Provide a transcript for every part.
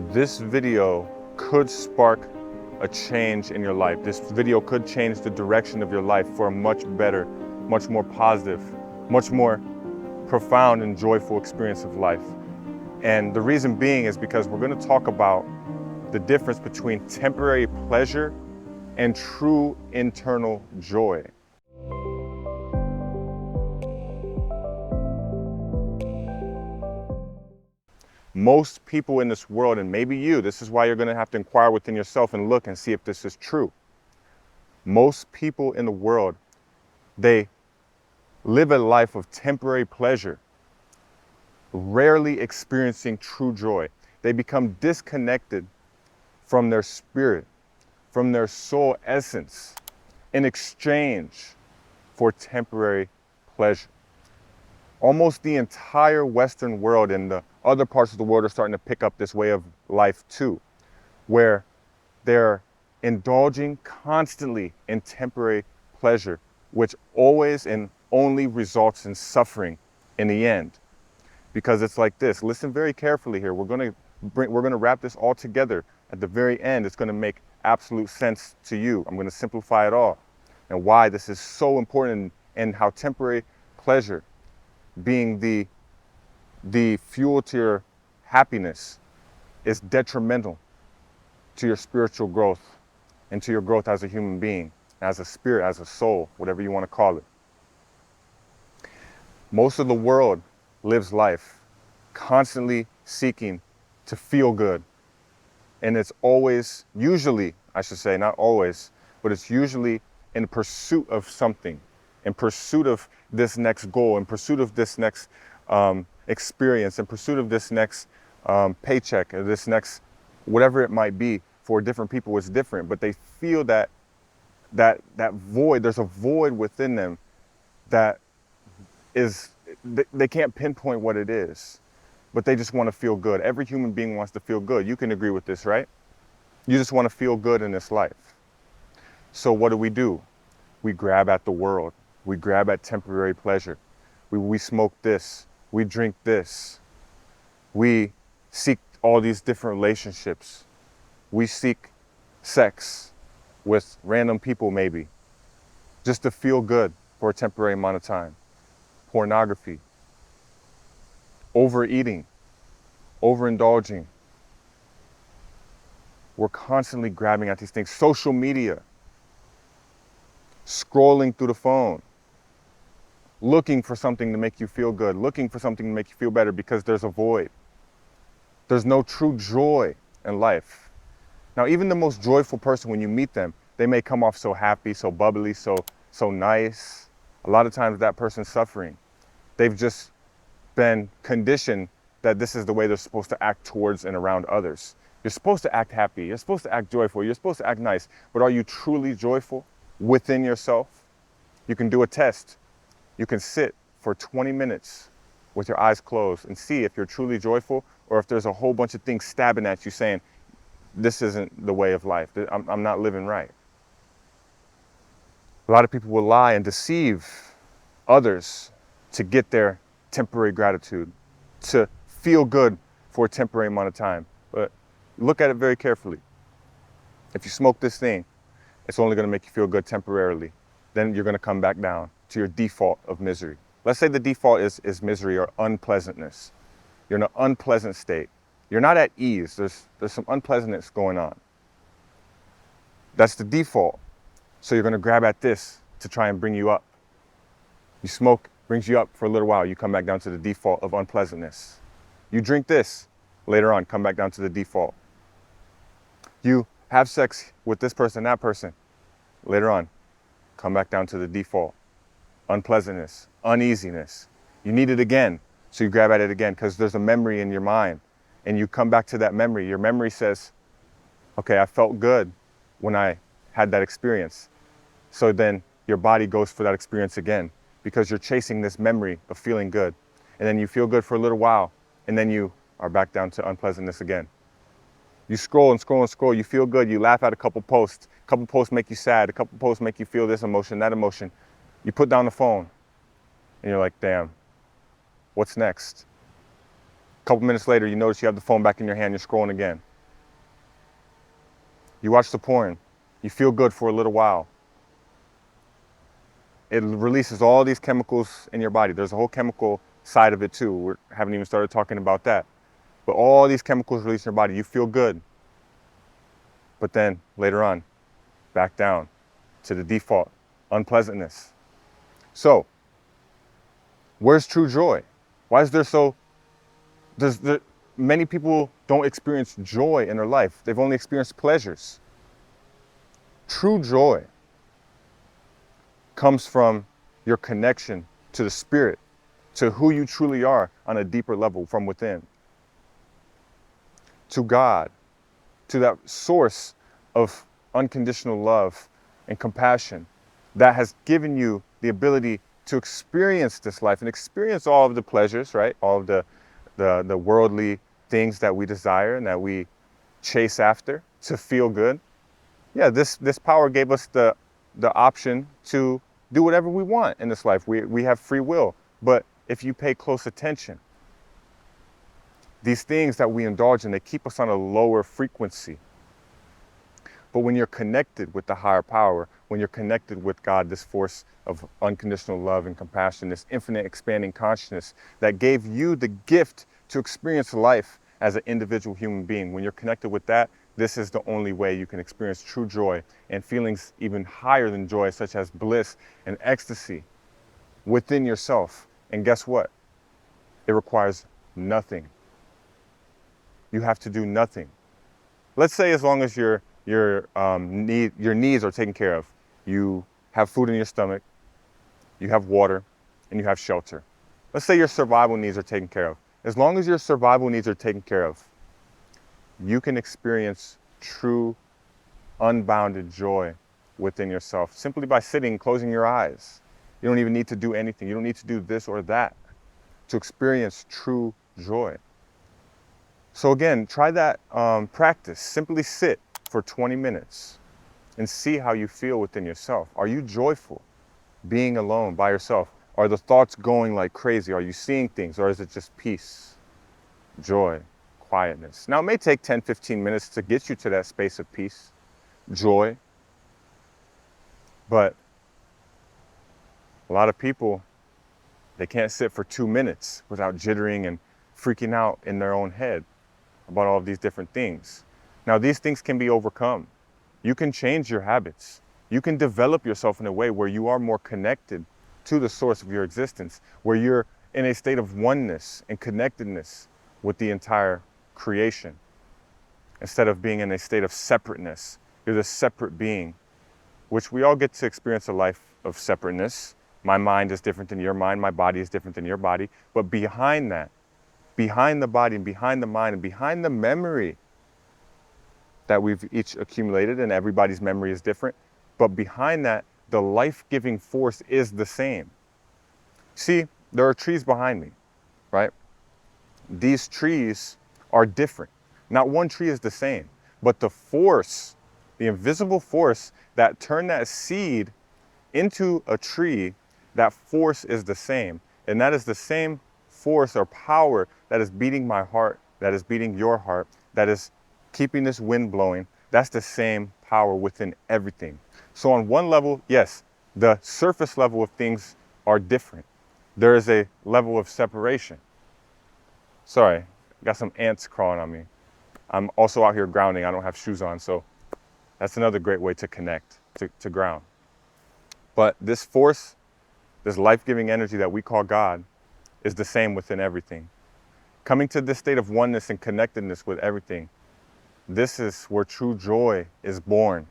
This video could spark a change in your life. This video could change the direction of your life for a much better, much more positive, much more profound and joyful experience of life. And the reason being is because we're going to talk about the difference between temporary pleasure and true internal joy. Most people in this world, and maybe you, this is why you're going to have to inquire within yourself and look and see if this is true. Most people in the world, they live a life of temporary pleasure, rarely experiencing true joy. They become disconnected from their spirit, from their soul essence, in exchange for temporary pleasure. Almost the entire Western world and the other parts of the world are starting to pick up this way of life too, where they're indulging constantly in temporary pleasure, which always and only results in suffering in the end. Because it's like this. Listen very carefully here. We're going to wrap this all together. At the very end, it's going to make absolute sense to you. I'm going to simplify it all and why this is so important, and how temporary pleasure, being the fuel to your happiness, is detrimental to your spiritual growth and to your growth as a human being, as a spirit, as a soul, whatever you want to call it. Most of the world lives life constantly seeking to feel good. And it's always, usually, I should say, not always, but it's usually in pursuit of something, in pursuit of this next goal, in pursuit of this next experience, in pursuit of this next paycheck, or this next, whatever it might be. For different people, it's different, but they feel that void. There's a void within them that is, they can't pinpoint what it is, but they just want to feel good. Every human being wants to feel good. You can agree with this, right? You just want to feel good in this life. So what do? We grab at the world. We grab at temporary pleasure. We smoke this. We drink this. We seek all these different relationships. We seek sex with random people, maybe, just to feel good for a temporary amount of time. Pornography, overeating, overindulging. We're constantly grabbing at these things. Social media, scrolling through the phone, looking for something to make you feel good, looking for something to make you feel better, because there's a void. There's no true joy in life. Now, even the most joyful person, when you meet them, they may come off so happy, so bubbly, so nice. A lot of times that person's suffering. They've just been conditioned that this is the way they're supposed to act towards and around others. You're supposed to act happy. You're supposed to act joyful. You're supposed to act nice. But are you truly joyful within yourself? You can do a test. You can sit for 20 minutes with your eyes closed and see if you're truly joyful, or if there's a whole bunch of things stabbing at you saying, this isn't the way of life. I'm not living right. A lot of people will lie and deceive others to get their temporary gratitude, to feel good for a temporary amount of time. But look at it very carefully. If you smoke this thing, it's only going to make you feel good temporarily. Then you're going to come back down to your default of misery. Let's say the default is misery or unpleasantness. You're in an unpleasant state. You're not at ease. There's some unpleasantness going on. That's the default. So you're going to grab at this to try and bring you up. You smoke, brings you up for a little while. You come back down to the default of unpleasantness. You drink this, later on, come back down to the default. You have sex with this person, that person, later on, come back down to the default. Unpleasantness, uneasiness. You need it again, so you grab at it again, because there's a memory in your mind. And you come back to that memory. Your memory says, okay, I felt good when I had that experience. So then your body goes for that experience again, because you're chasing this memory of feeling good. And then you feel good for a little while, and then you are back down to unpleasantness again. You scroll and scroll and scroll. You feel good. You laugh at a couple posts. A couple posts make you sad. A couple posts make you feel this emotion, that emotion. You put down the phone, and you're like, damn, what's next? A couple minutes later, you notice you have the phone back in your hand, you're scrolling again. You watch the porn. You feel good for a little while. It releases all these chemicals in your body. There's a whole chemical side of it too. We haven't even started talking about that. But all these chemicals release in your body. You feel good. But then later on, back down to the default, unpleasantness. So, where's true joy? Why is there so, many people don't experience joy in their life. They've only experienced pleasures. True joy comes from your connection to the spirit, to who you truly are on a deeper level from within, to God, to that source of unconditional love and compassion that has given you the ability to experience this life and experience all of the pleasures, right? All of the worldly things that we desire and that we chase after to feel good. Yeah, this power gave us the option to do whatever we want in this life. We have free will. But if you pay close attention, these things that we indulge in, they keep us on a lower frequency. But when you're connected with the higher power, when you're connected with God, this force of unconditional love and compassion, this infinite expanding consciousness that gave you the gift to experience life as an individual human being, when you're connected with that, this is the only way you can experience true joy and feelings even higher than joy, such as bliss and ecstasy within yourself. And guess what? It requires nothing. You have to do nothing. Let's say as long as your needs are taken care of. You have food in your stomach, you have water, and you have shelter. Let's say your survival needs are taken care of. As long as your survival needs are taken care of, you can experience true, unbounded joy within yourself simply by sitting, closing your eyes. You don't even need to do anything. You don't need to do this or that to experience true joy. So again, try that practice. Simply sit for 20 minutes and see how you feel within yourself. Are you joyful being alone by yourself? Are the thoughts going like crazy? Are you seeing things, or is it just peace, joy, quietness? Now, it may take 10, 15 minutes to get you to that space of peace, joy, but a lot of people, they can't sit for 2 minutes without jittering and freaking out in their own head about all of these different things. Now, these things can be overcome. You can change your habits. You can develop yourself in a way where you are more connected to the source of your existence, where you're in a state of oneness and connectedness with the entire creation. Instead of being in a state of separateness, you're the separate being, which we all get to experience a life of separateness. My mind is different than your mind. My body is different than your body. But behind that, behind the body and behind the mind and behind the memory that we've each accumulated, and everybody's memory is different, but behind that, the life-giving force is the same. See, there are trees behind me, right? These trees are different. Not one tree is the same, but the force, the invisible force that turned that seed into a tree, that force is the same. And that is the same force or power that is beating my heart, that is beating your heart, that is keeping this wind blowing. That's the same power within everything. So on one level, yes, the surface level of things are different. There is a level of separation. Sorry, got some ants crawling on me. I'm also out here grounding. I don't have shoes on, so that's another great way to connect, to ground. But this force, this life-giving energy that we call God, is the same within everything. Coming to this state of oneness and connectedness with everything, this is where true joy is born.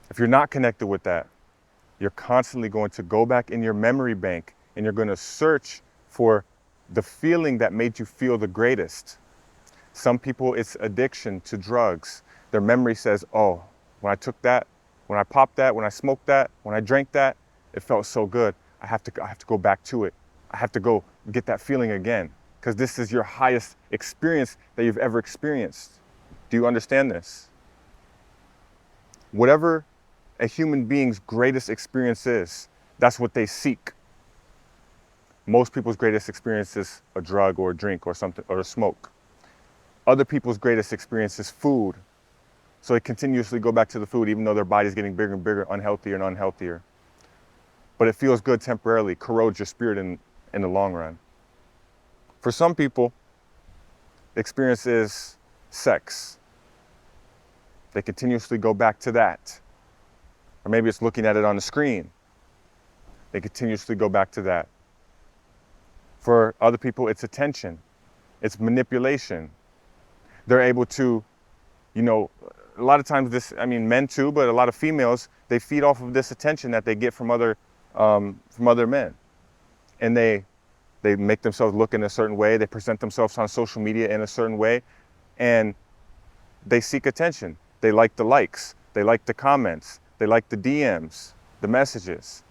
If you're not connected with that, you're constantly going to go back in your memory bank and you're going to search for the feeling that made you feel the greatest. Some people, it's addiction to drugs. Their memory says, oh, when I took that, when I popped that, when I smoked that, when I drank that, it felt so good. I have to go back to it. I have to go get that feeling again, because this is your highest experience that you've ever experienced. Do you understand this? Whatever a human being's greatest experience is, that's what they seek. Most people's greatest experience is a drug or a drink or something, or a smoke. Other people's greatest experience is food, So they continuously go back to the food, even though their body's getting bigger and bigger, unhealthier and unhealthier. But it feels good temporarily, corrodes your spirit in the long run. For some people, the experience is sex. They continuously go back to that. Or maybe it's looking at it on the screen. They continuously go back to that. For other people, it's attention. It's manipulation. They're able to, you know, a lot of times this, I mean, men too, but a lot of females, they feed off of this attention that they get from other men. And they make themselves look in a certain way. They present themselves on social media in a certain way. And they seek attention. They like the likes. They like the comments. They like the DMs, the messages.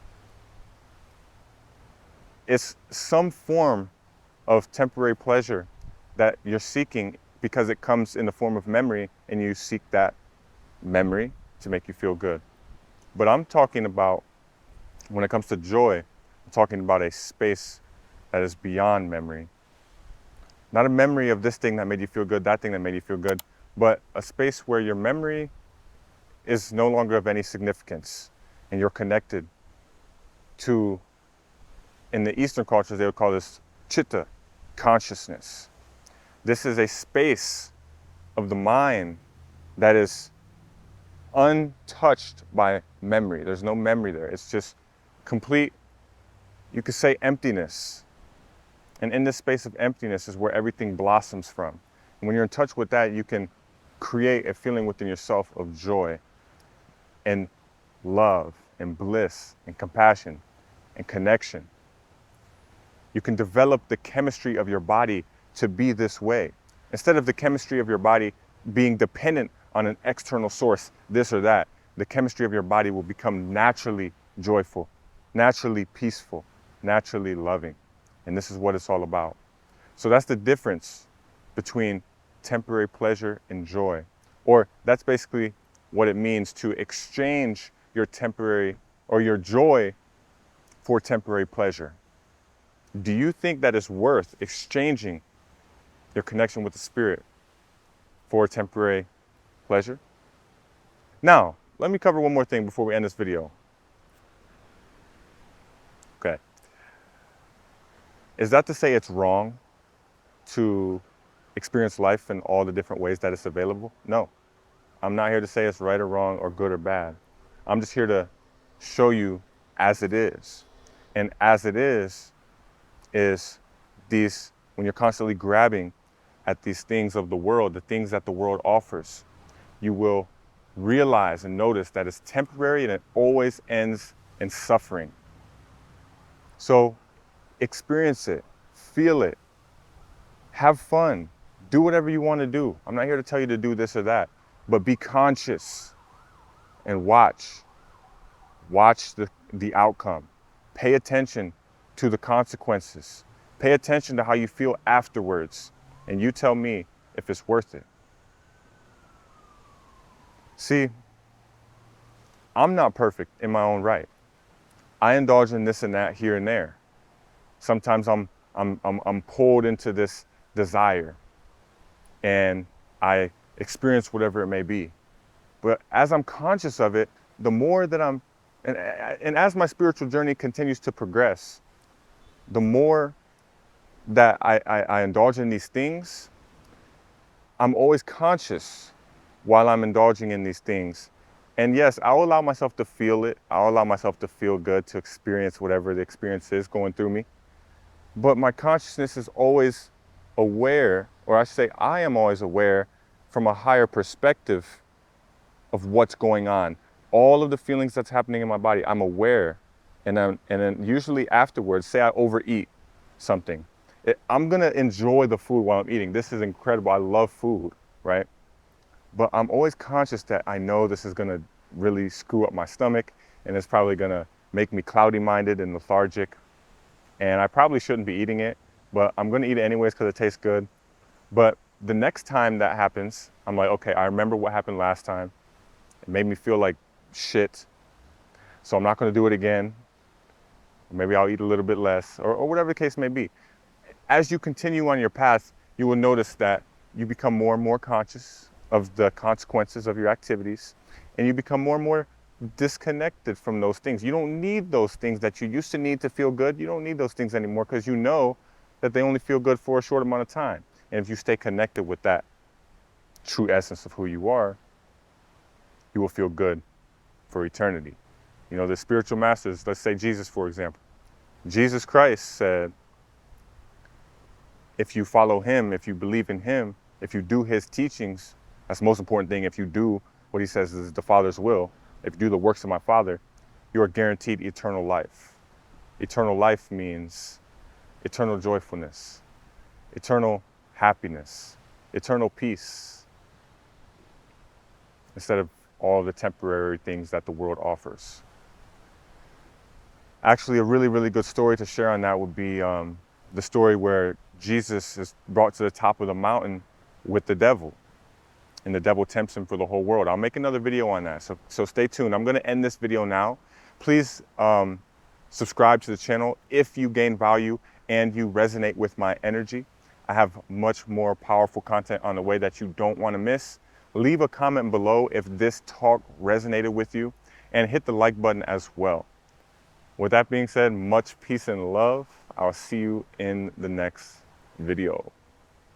It's some form of temporary pleasure that you're seeking because it comes in the form of memory, and you seek that memory to make you feel good. But I'm talking about, when it comes to joy, I'm talking about a space that is beyond memory. Not a memory of this thing that made you feel good, that thing that made you feel good, but a space where your memory is no longer of any significance, and you're connected to, in the Eastern cultures, they would call this chitta, consciousness. This is a space of the mind that is untouched by memory. There's no memory there. It's just complete, you could say, emptiness. And in this space of emptiness is where everything blossoms from. And when you're in touch with that, you can create a feeling within yourself of joy and love and bliss and compassion and connection. You can develop the chemistry of your body to be this way. Instead of the chemistry of your body being dependent on an external source, this or that, the chemistry of your body will become naturally joyful, naturally peaceful, naturally loving. And this is what it's all about. So that's the difference between temporary pleasure and joy. Or that's basically what it means to exchange your temporary or your joy for temporary pleasure. Do you think that it's worth exchanging your connection with the spirit for temporary pleasure? Now, let me cover one more thing before we end this video. Okay. Is that to say it's wrong to experience life in all the different ways that it's available? No. I'm not here to say it's right or wrong or good or bad. I'm just here to show you as it is. And as it is these, when you're constantly grabbing at these things of the world, the things that the world offers, you will realize and notice that it's temporary and it always ends in suffering. So experience it, feel it, have fun, do whatever you want to do. I'm not here to tell you to do this or that, but be conscious and watch the outcome. Pay attention to the consequences. Pay attention to how you feel afterwards, and you tell me if it's worth it. See, I'm not perfect in my own right. I indulge in this and that here and there. Sometimes I'm pulled into this desire, and I experience whatever it may be. But as I'm conscious of it, the more that and as my spiritual journey continues to progress, the more that I indulge in these things, I'm always conscious while I'm indulging in these things. And yes, I'll allow myself to feel it. I'll allow myself to feel good, to experience whatever the experience is going through me. But my consciousness is always aware, or I say I am always aware from a higher perspective of what's going on. All of the feelings that's happening in my body, I'm aware. And then usually afterwards, say I overeat something, I'm gonna enjoy the food while I'm eating. This is incredible. I love food, right? But I'm always conscious that I know this is gonna really screw up my stomach, and it's probably gonna make me cloudy-minded and lethargic. And I probably shouldn't be eating it, but I'm gonna eat it anyways because it tastes good. But the next time that happens, I'm like, okay, I remember what happened last time. It made me feel like shit, so I'm not gonna do it again. Maybe I'll eat a little bit less, or whatever the case may be. As you continue on your path, you will notice that you become more and more conscious of the consequences of your activities, and you become more and more disconnected from those things. You don't need those things that you used to need to feel good. You don't need those things anymore because you know that they only feel good for a short amount of time. And if you stay connected with that true essence of who you are, you will feel good for eternity. You know, the spiritual masters, let's say Jesus, for example. Jesus Christ said, if you follow him, if you believe in him, if you do his teachings, that's the most important thing. If you do what he says is the Father's will, if you do the works of my Father, you are guaranteed eternal life. Eternal life means eternal joyfulness, eternal happiness, eternal peace, instead of all the temporary things that the world offers. Actually, a really, really good story to share on that would be the story where Jesus is brought to the top of the mountain with the devil, and the devil tempts him for the whole world. I'll make another video on that, so stay tuned. I'm going to end this video now. Please subscribe to the channel if you gain value and you resonate with my energy. I have much more powerful content on the way that you don't want to miss. Leave a comment below if this talk resonated with you, and hit the like button as well. With that being said, much peace and love. I'll see you in the next video.